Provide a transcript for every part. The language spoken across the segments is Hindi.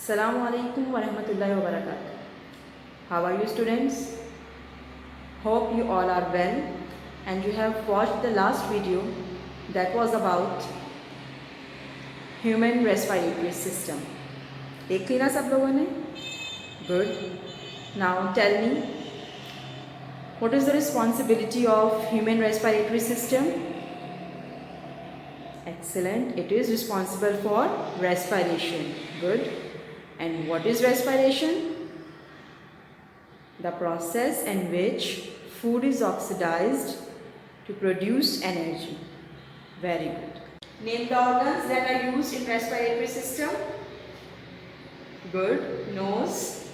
Assalamu alaikum wa rahmatullahi wa barakatuh. How are you students? Hope you all are well and you have watched the last video that was about human respiratory system. देख लिया सब लोगों ने? Good. Now tell me, what is the responsibility of human respiratory system? Excellent. It is responsible for respiration. Good. And what is respiration? The process in which food is oxidized to produce energy. Very good. Name the organs that are used in respiratory system. Good. Nose,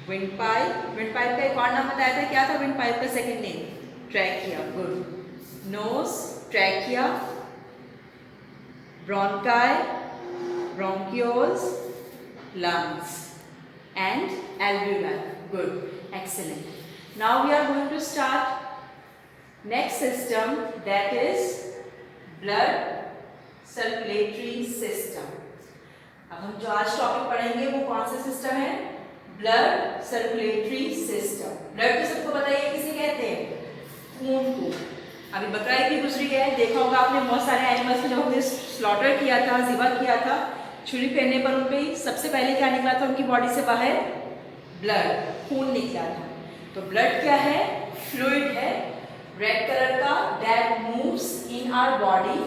windpipe. Windpipe का एक और नाम बताया था, क्या था windpipe का second name? Trachea. Good. Nose, trachea, bronchi, bronchioles, lungs, and alveoli. Good. Excellent. Now we are going to start next system, that is blood circulatory system. अब हम जो आज टॉपिक पढ़ेंगे वो कौन सा सिस्टम है? Blood circulatory system. ब्लड तो सबको पता है किसे कहते हैं? खून को. अभी बकरा ईद भी गुजरी है, देखा होगा आपने बहुत सारे एनिमल्स को जब हमने स्लॉटर किया था, ज़िबह किया था, छुरी फेरने पर उन पे सबसे पहले क्या निकला था उनकी बॉडी से बाहर? ब्लड, खून निकला था. तो ब्लड क्या है? फ्लूइड है रेड कलर का, that moves in our body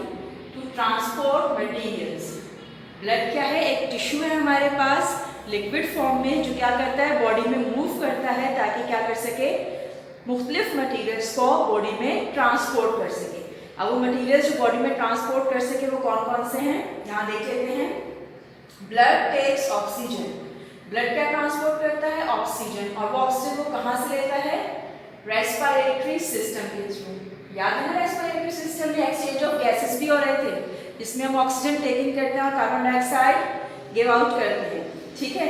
to transport materials. Blood क्या है? एक टिश्यू है हमारे पास लिक्विड फॉर्म में जो क्या करता है? बॉडी में मूव करता है ताकि क्या कर सके? मुख्तलिफ मटेरियल्स को बॉडी में ट्रांसपोर्ट कर सके. अब वो मटेरियल्स जो बॉडी में ट्रांसपोर्ट कर सके वो कौन कौन से हैं? यहाँ देख लेते हैं. Blood takes oxygen. ब्लड क्या ट्रांसपोर्ट करता है? ऑक्सीजन. और वो ऑक्सीजन को कहाँ से लेता है? रेस्पिरेटरी सिस्टम के थ्रू. याद है ना, रेस्पिरेटरी सिस्टम में एक्सचेंज ऑफ गैसेस भी हो रहे थे जिसमें हम ऑक्सीजन टेक इन करते हैं और कार्बन डाइऑक्साइड गिव आउट करते हैं. ठीक है.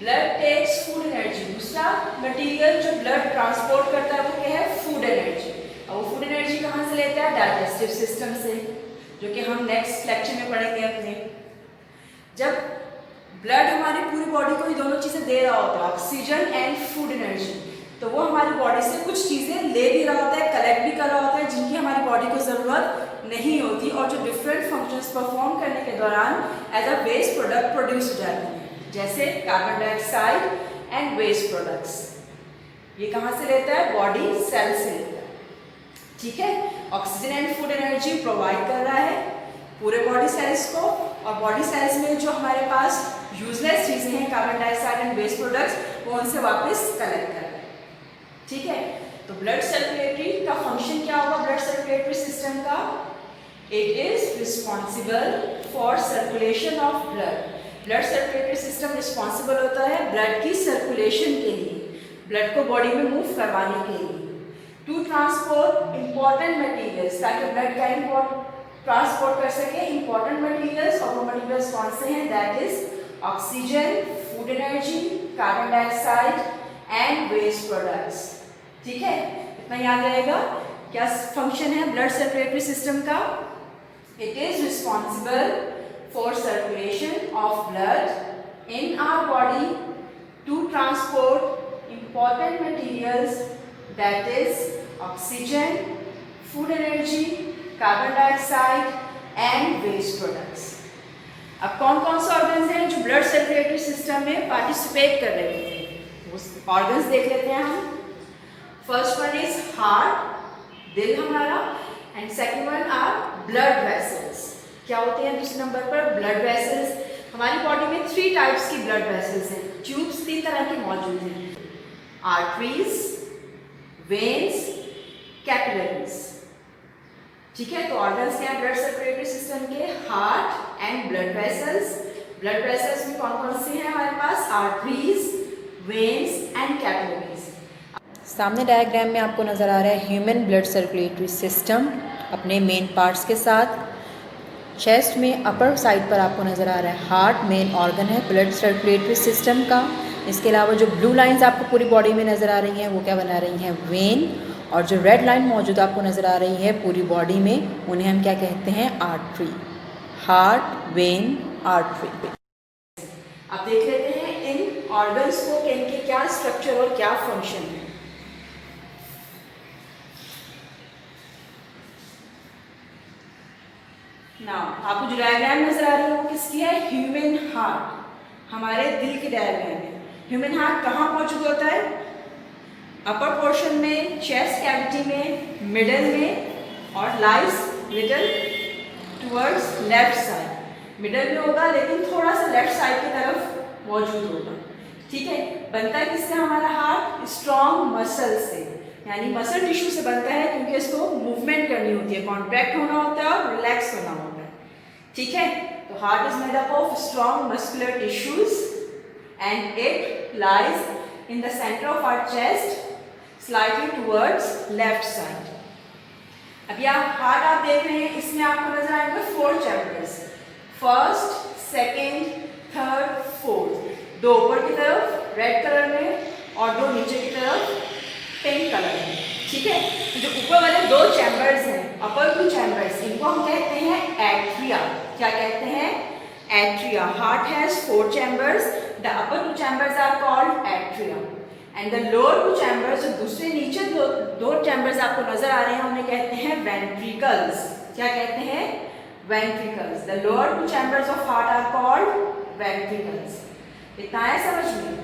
Blood takes food energy. दूसरा मटेरियल जो ब्लड ट्रांसपोर्ट करता है वो क्या है? Food energy. और वो फूड एनर्जी कहाँ से लेता है? डाइजेस्टिव सिस्टम से, जो कि हम नेक्स्ट लेक्चर में पढ़ेंगे अपने. जब ब्लड हमारी पूरी बॉडी को ये दोनों चीज़ें दे रहा होता है, ऑक्सीजन एंड फूड एनर्जी, तो वो हमारी बॉडी से कुछ चीज़ें ले भी रहा होता है, कलेक्ट भी कर रहा होता है जिनकी हमारी बॉडी को ज़रूरत नहीं होती और जो डिफरेंट फंक्शंस परफॉर्म करने के दौरान as a waste product produce हो जाते हैं, जैसे carbon dioxide and waste products. ये कहाँ से लेता है? बॉडी सेल से लेता है. ठीक है. Oxygen and food energy provide कर रहा है पूरे बॉडी सेल्स को, और बॉडी सेल्स में जो हमारे पास यूजलेस चीज़ें हैं, carbon dioxide and waste products, वो उनसे वापस कलेक्ट कर रहा है. ठीक है. तो ब्लड सर्कुलेटरी का फंक्शन क्या होगा? ब्लड सर्कुलेटरी सिस्टम का, it is responsible for circulation of blood. Blood circulatory system responsible होता है ब्लड की सर्कुलेशन के लिए, ब्लड को बॉडी में मूव करवाने के लिए, टू ट्रांसपोर्ट इंपॉर्टेंट मटेरियल्स, ताकि ब्लड क्या ट्रांसपोर्ट कर सके इंपॉर्टेंट मटेरियल्स. और वो मटेरियल्स कौन से हैं? That is oxygen, food energy, carbon dioxide and waste products. ठीक है. इतना याद रहेगा. क्या फंक्शन है ब्लड सर्कुलेटरी सिस्टम का? It is responsible for circulation of blood in our body to transport important materials, that is oxygen, food energy, carbon dioxide and waste products. अब कौन कौन से ऑर्गन्स हैं जो ब्लड सर्कुलेटरी सिस्टम में पार्टिसिपेट कर रहे हैं? वो ऑर्गन्स देख लेते हैं हम. फर्स्ट वन इज हार्ट, दिल हमारा, and second one are blood vessels. क्या होते हैं दूसरे नंबर पर? Blood vessels. हमारी बॉडी में 3 टाइप्स की ब्लड वेसल्स हैं. ट्यूब्स 3 तरह के मौजूद हैं. Arteries, veins, capillaries. ठीक है. तो ऑर्गन्स क्या है ब्लड सर्कुलेटरी सिस्टम के? Heart and blood vessels. Blood vessels में कौन कौन से हैं हमारे पास? Arteries, veins and capillaries. सामने डायग्राम में आपको नज़र आ रहा है ह्यूमन ब्लड सर्कुलेटरी सिस्टम अपने मेन पार्ट्स के साथ. चेस्ट में अपर साइड पर आपको नज़र आ रहा है हार्ट, मेन ऑर्गन है ब्लड सर्कुलेटरी सिस्टम का. इसके अलावा जो ब्लू लाइंस आपको पूरी बॉडी में नज़र आ रही हैं वो क्या बना रही हैं? वेन. और जो रेड लाइन मौजूद आपको नज़र आ रही है पूरी बॉडी में, उन्हें हम क्या कहते हैं? आर्टरी. Heart, when, artery. अब देख लेते हैं इन ऑर्गन्स को कि इनके क्या स्ट्रक्चर और क्या फंक्शन है। नाउ आपको जो डायग्राम नजर आ रही है वो किसकी है? ह्यूमन हार्ट, हमारे दिल की डायग्राम है। ह्यूमन हार्ट कहाँ मौजूद होता है? अपर पोर्शन में, चेस्ट कैविटी में, मिडल में और lies little towards left side. Middle में होगा लेकिन थोड़ा सा लेफ्ट साइड की तरफ मौजूद होगा। ठीक है, बनता है किससे हमारा हार्ट? स्ट्रॉन्ग मसल से, यानी मसल टिश्यू से बनता है, क्योंकि इसको मूवमेंट करनी होती है, कॉन्ट्रैक्ट होना होता है और रिलैक्स होना होता है। ठीक है, तो heart is made up of strong muscular tissues and it lies in the centre of our chest slightly towards left side. अब यह हार्ट आप देख रहे हैं, इसमें आपको नजर आएंगे 4 chambers, first, second, third, fourth. 2 ऊपर की तरफ रेड कलर में और 2 नीचे की तरफ पिंक कलर में। ठीक है, तो जो ऊपर वाले 2 चैम्बर्स हैं, अपर 2 चैम्बर्स, इनको हम कहते हैं एट्रिया। क्या कहते हैं? Atria. Heart has 4 chambers, the upper 2 chambers are called atria and the lower 2 chambers, जो दूसरे नीचे 2 चैम्बर्स आपको नजर आ रहे हैं, उन्हें कहते हैं वेंट्रिकल्स। क्या कहते हैं? Ventricles. The lower 2 chambers of heart are called ventricles. इतना है समझ में?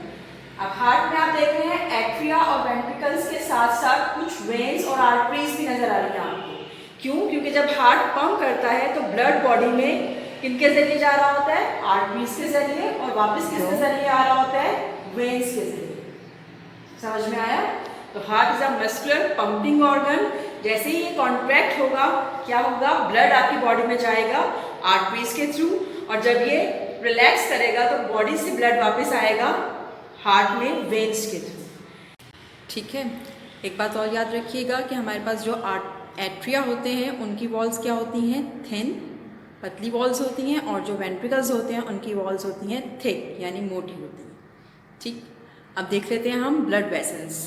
अब हार्ट में आप देख रहे हैं एट्रिया और वेंट्रिकल्स के साथ साथ कुछ वेन्स और आर्टरीज भी नजर आ रही हैं आपको। क्यों? क्योंकि जब हार्ट पंप करता है तो ब्लड बॉडी में किनके जरिए जा रहा होता है? आर्टरीज के जरिए, और वापस किसके जरिए आ रहा होता है? वेन्स के जरिए। समझ में आया? तो heart is a muscular pumping organ. जैसे ही ये कॉन्ट्रैक्ट होगा, क्या होगा? ब्लड आपकी बॉडी में जाएगा आर्टरीज के थ्रू, और जब ये रिलैक्स करेगा तो बॉडी से ब्लड वापस आएगा हार्ट में वेन्स के थ्रू। ठीक है, एक बात और याद रखिएगा कि हमारे पास जो एट्रिया होते हैं उनकी वॉल्स क्या होती हैं? थिन, पतली वॉल्स होती हैं, और जो वेंट्रिकल्स होते हैं उनकी वॉल्स होती हैं थिक, यानी मोटी होती हैं। ठीक, अब देख लेते हैं हम blood vessels.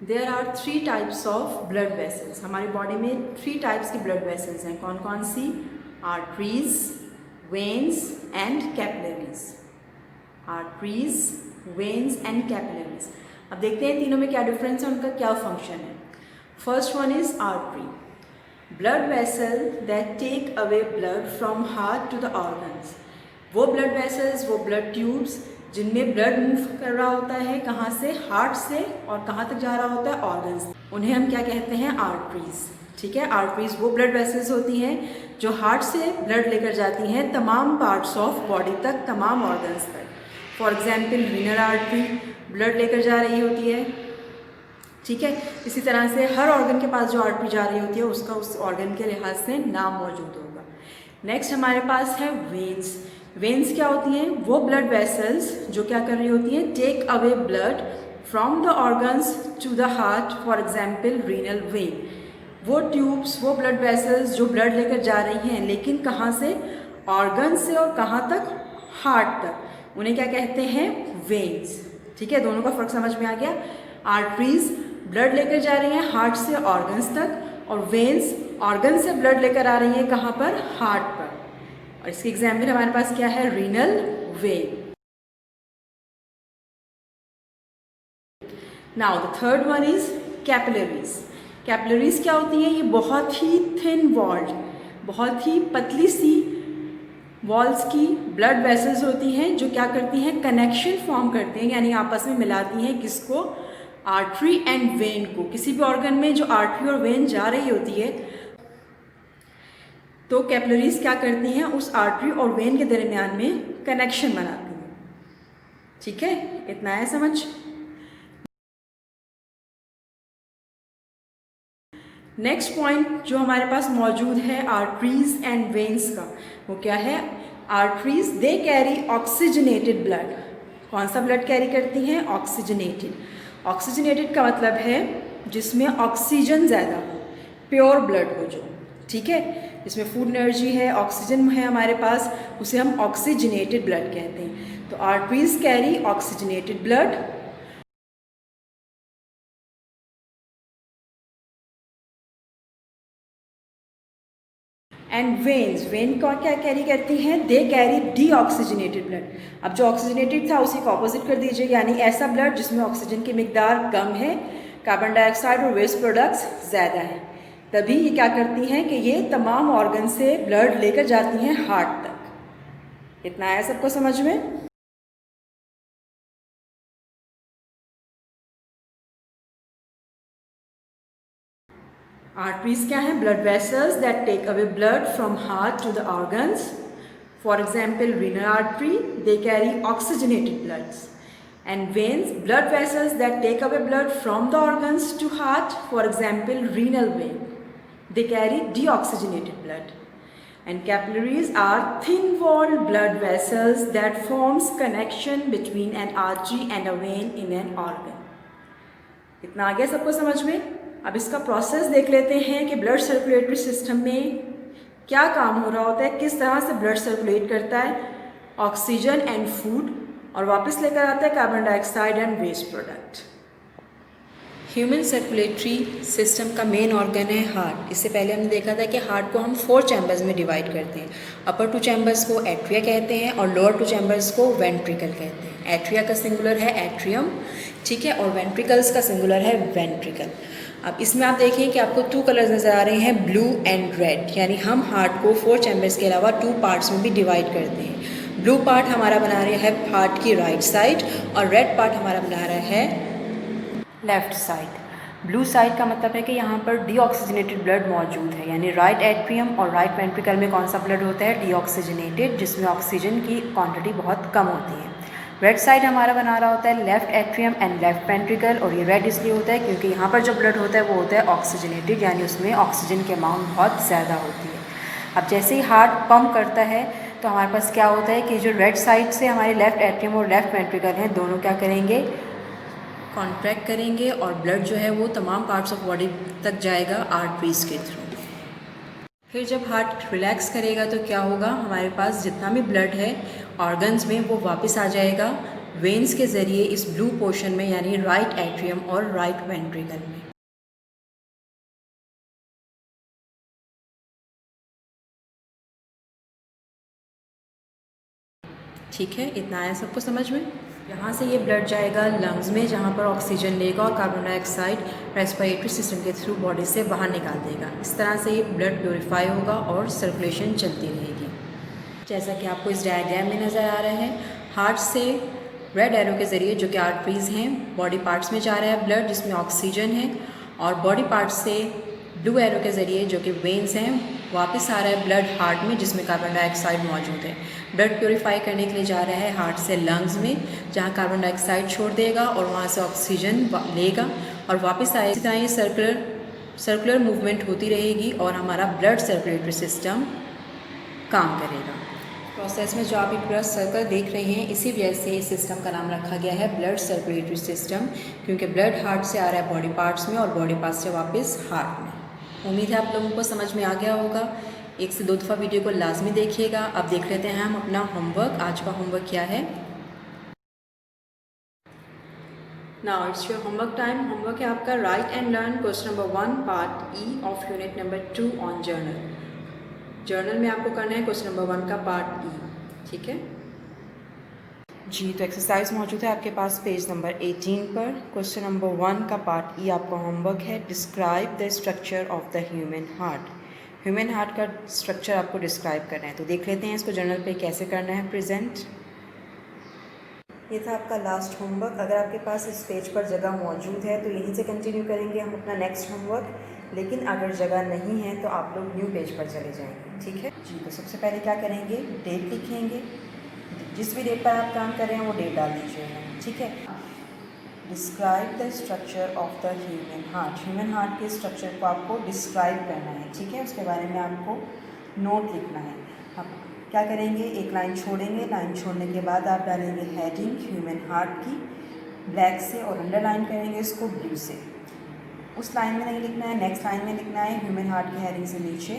There are 3 types of blood vessels. हमारी बॉडी में 3 टाइप्स की ब्लड वेसल्स हैं। कौन कौन सी? Arteries, veins and capillaries. Arteries, veins and capillaries. अब देखते हैं तीनों में क्या डिफरेंस है, उनका क्या फंक्शन है। First one is artery, blood vessel that take away blood from heart to the organs. वो ब्लड वेसल्स, वो ब्लड ट्यूब्स जिनमें ब्लड मूव कर रहा होता है, कहाँ से? हार्ट से, और कहाँ तक जा रहा होता है? ऑर्गन्स। उन्हें हम क्या कहते हैं? आर्टरीज। ठीक है, आर्टरीज वो ब्लड वेसल्स होती हैं जो हार्ट से ब्लड लेकर जाती हैं तमाम पार्ट्स ऑफ बॉडी तक, तमाम ऑर्गन्स तक। For example renal artery blood लेकर जा रही होती है। ठीक है, इसी तरह से हर ऑर्गन के पास जो आर्टरी जा रही होती है उसका उस ऑर्गन के लिहाज से नाम मौजूद होगा। नेक्स्ट हमारे पास है वेन्स। वेन्स क्या होती हैं? वो ब्लड वेसल्स जो क्या कर रही होती हैं? Take away blood from the organs to the heart. For example renal vein. वो ट्यूब्स, वो ब्लड वेसल्स जो ब्लड लेकर जा रही हैं, लेकिन कहाँ से? ऑर्गन से, और कहाँ तक? हार्ट तक। उन्हें क्या कहते हैं? वेन्स। ठीक है, दोनों का फर्क समझ में आ गया। आर्टरीज ब्लड लेकर जा रही हैं हार्ट से ऑर्गन्स तक, और वेन्स ऑर्गन से ब्लड लेकर आ रही हैं कहाँ पर? हार्ट पर। और इसकी एग्जाम्पल हमारे पास क्या है? Renal vein. Now the third one is capillaries. Capillaries क्या होती हैं? ये बहुत ही थिन वॉल्ड, बहुत ही पतली सी वॉल्स की ब्लड वेसल्स होती हैं जो क्या करती हैं? कनेक्शन फॉर्म करते हैं, यानी आपस में मिलाती हैं किसको? आर्टरी एंड वेन को। किसी भी ऑर्गन में जो आर्टरी और वेन जा रही होती है तो कैपिलरीज क्या करती हैं? उस आर्टरी और वेन के दरमियान में कनेक्शन बनाती हैं। ठीक है, इतना है समझ। नेक्स्ट पॉइंट जो हमारे पास मौजूद है आर्टरीज एंड वेन्स का, वो क्या है? Arteries they carry oxygenated blood. कौन सा ब्लड कैरी करती हैं? ऑक्सीजनेटेड। ऑक्सीजनेटेड का मतलब है जिसमें ऑक्सीजन ज़्यादा हो, प्योर ब्लड हो जो। ठीक है, जिसमें फूड एनर्जी है, ऑक्सीजन है हमारे पास, उसे हम ऑक्सीजनेटेड ब्लड कहते हैं। तो arteries carry oxygenated blood and veins, when का क्या कैरी करती हैं, दे कैरी डीऑक्सीजनेटेड ब्लड। अब जो ऑक्सीजनेटेड था उसी को ऑपोजिट कर दीजिए, यानी ऐसा ब्लड जिसमें ऑक्सीजन की मिकदार कम है, कार्बन डाइऑक्साइड और वेस्ट प्रोडक्ट्स ज़्यादा है। तभी ये क्या करती हैं कि ये तमाम ऑर्गन से ब्लड लेकर जाती हैं हार्ट तक। इतना आया सबको समझ में? आर्टरीज क्या है? Blood vessels that take away blood from heart to the organs. For example renal artery, they carry oxygenated bloods. And veins, blood vessels that take away blood from the organs to heart. For example, renal vein, they carry deoxygenated blood. And capillaries are thin-walled blood vessels that forms connection between an artery and a vein in an organ. इतना आ गया सबको समझ में? अब इसका प्रोसेस देख लेते हैं कि ब्लड सर्कुलेटरी सिस्टम में क्या काम हो रहा होता है, किस तरह से ब्लड सर्कुलेट करता है, ऑक्सीजन एंड फूड, और वापस लेकर आता है carbon dioxide and waste product. Human circulatory system का मेन ऑर्गन है हार्ट। इससे पहले हमने देखा था कि हार्ट को हम 4 चैम्बर्स में डिवाइड करते हैं। अपर 2 चैम्बर्स को एट्रिया कहते हैं और लोअर 2 चैम्बर्स को वेंट्रिकल कहते हैं। एट्रिया का सिंगुलर है एट्रियम, ठीक है, और वेंट्रिकल्स का सिंगुलर है वेंट्रिकल। अब इसमें आप देखें कि आपको 2 कलर्स नज़र आ रहे हैं, ब्लू एंड रेड, यानी हम हार्ट को 4 चैम्बर्स के अलावा 2 पार्ट्स में भी डिवाइड करते हैं। ब्लू पार्ट हमारा बना रहा है हार्ट की राइट साइड और रेड पार्ट हमारा बना रहा है लेफ्ट साइड। ब्लू साइड का मतलब है कि यहाँ पर डीऑक्सीजनेटेड ब्लड मौजूद है, यानी राइट एट्रियम और राइट वेंट्रिकल में कौन सा ब्लड होता है? डीऑक्सीजनेटेड, जिसमें ऑक्सीजन की क्वांटिटी बहुत कम होती है। रेड साइड हमारा बना रहा होता है left atrium and left ventricle, और ये रेड इसलिए होता है क्योंकि यहाँ पर जो ब्लड होता है वो होता है ऑक्सीजनेटेड, यानी उसमें ऑक्सीजन की अमाउंट बहुत ज़्यादा होती है। अब जैसे ही हार्ट पंप करता है तो हमारे पास क्या होता है कि जो रेड साइड से हमारे लेफ्ट एट्रियम और लेफ्ट वेंट्रिकल हैं, दोनों क्या करेंगे? कॉन्ट्रैक्ट करेंगे और ब्लड जो है वो तमाम पार्ट्स ऑफ बॉडी तक जाएगा आर्टरीज के थ्रू। फिर जब हार्ट रिलैक्स करेगा तो क्या होगा? हमारे पास जितना भी ब्लड है ऑर्गन्स में वो वापस आ जाएगा वेन्स के ज़रिए इस ब्लू पोर्शन में, यानी राइट एट्रियम और राइट वेंट्रिकल में। ठीक है, इतना आया सबको समझ में? यहाँ से ये ब्लड जाएगा लंग्स में, जहाँ पर ऑक्सीजन लेगा और कार्बन डाइऑक्साइड रेस्पिरेटरी सिस्टम के थ्रू बॉडी से बाहर निकाल देगा। इस तरह से ये ब्लड प्योरीफाई होगा और सर्कुलेशन चलती रहेगी। जैसा कि आपको इस डायग्राम में नज़र आ रहा है, हार्ट से रेड एरो के ज़रिए, जो कि आर्टरीज़ हैं, बॉडी पार्ट्स में जा रहा है ब्लड जिसमें ऑक्सीजन है, और बॉडी पार्ट्स से ब्लू एरो के ज़रिए, जो कि वेन्स हैं, वापस आ रहा है ब्लड हार्ट में जिसमें कार्बन डाइऑक्साइड मौजूद है। ब्लड प्योरीफाई करने के लिए जा रहा है हार्ट से लंग्स में, जहाँ कार्बन डाइऑक्साइड छोड़ देगा और वहाँ से ऑक्सीजन लेगा और वापस आए। इसी तरह ये सर्कुलर मूवमेंट होती रहेगी और हमारा ब्लड सर्कुलेटरी सिस्टम काम करेगा। प्रोसेस में जो आप एक पूरा सर्कल देख रहे हैं, इसी वजह से इस सिस्टम का नाम रखा गया है ब्लड सर्कुलेटरी सिस्टम, क्योंकि ब्लड हार्ट से आ रहा है बॉडी पार्ट्स में और बॉडी पार्ट्स से वापस हार्ट में। उम्मीद है आप लोगों को समझ में आ गया होगा। 1 से 2 दफ़ा वीडियो को लाजमी देखिएगा। अब देख लेते हैं हम अपना होमवर्क। आज का होमवर्क क्या है? Now it's your homework time. Homework है आपका right and learn question number 1 part E of unit number 2 on journal. Journal में आपको करना है क्वेश्चन नंबर 1 का पार्ट ई, ठीक है जी। तो एक्सरसाइज मौजूद है आपके पास पेज नंबर 18 पर। क्वेश्चन नंबर 1 का पार्ट ई आपका होमवर्क है। Describe the structure of the human heart. Human heart का स्ट्रक्चर आपको डिस्क्राइब करना है, तो देख लेते हैं इसको जर्नल पे कैसे करना है प्रेजेंट। ये था आपका लास्ट होमवर्क। अगर आपके पास इस पेज पर जगह मौजूद है तो यहीं से कंटिन्यू करेंगे हम अपना नेक्स्ट होमवर्क, लेकिन अगर जगह नहीं है तो आप लोग न्यू पेज पर चले जाएंगे, ठीक है जी। तो सबसे पहले क्या करेंगे? डेट लिखेंगे। जिस भी डेट पर आप काम कर रहे हैं वो डेट डाल दीजिएगा, ठीक है। Describe the structure of the human heart. Human heart के स्ट्रक्चर को आपको डिस्क्राइब करना है, ठीक है। उसके बारे में आपको नोट लिखना है। अब क्या करेंगे? एक लाइन छोड़ेंगे। लाइन छोड़ने के बाद आप डालेंगे हेडिंग ह्यूमन हार्ट की ब्लैक से और अंडरलाइन करेंगे इसको ब्लू से। उस लाइन में नहीं लिखना है, नेक्स्ट लाइन में लिखना है ह्यूमन हार्ट की हेडिंग से नीचे।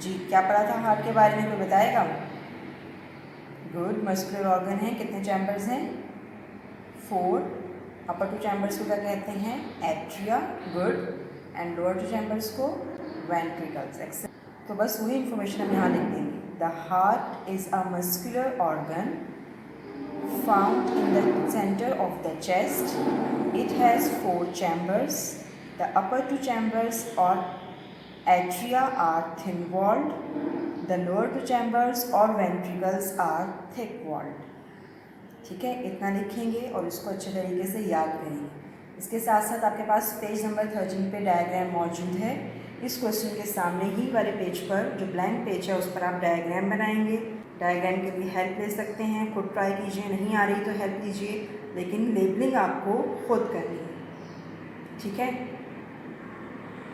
जी, क्या पढ़ा था हार्ट के बारे में, कोई बताएगा? गुड। मस्कुलर ऑर्गन है, कितने चैम्बर्स हैं? 4। अपर 2 चैम्बर्स को क्या कहते हैं? Atria. Good. And lower 2 chambers को वेंट्रिकल्स। तो बस वही इंफॉर्मेशन हम यहाँ लिख देंगे. The heart is a muscular organ found in the center of the chest. It has 4 chambers. The upper 2 chambers or atria are thin-walled. The lower 2 chambers or ventricles are thick-walled. ठीक है, इतना लिखेंगे और इसको अच्छे तरीके से याद करेंगे. इसके साथ साथ आपके पास पेज नंबर 13 पे डायग्राम मौजूद है. इस क्वेश्चन के सामने ही वाले पेज पर जो ब्लैंक पेज है उस पर आप डायग्राम बनाएंगे. डायग्राम के लिए हेल्प ले सकते हैं, खुद ट्राई कीजिए, नहीं आ रही तो हेल्प लीजिए, लेकिन लेबलिंग आपको खुद करनी है. ठीक है,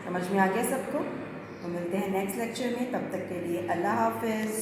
समझ में आ गया सबको? तो मिलते हैं नेक्स्ट लेक्चर में. तब तक के लिए अल्लाह हाफिज़.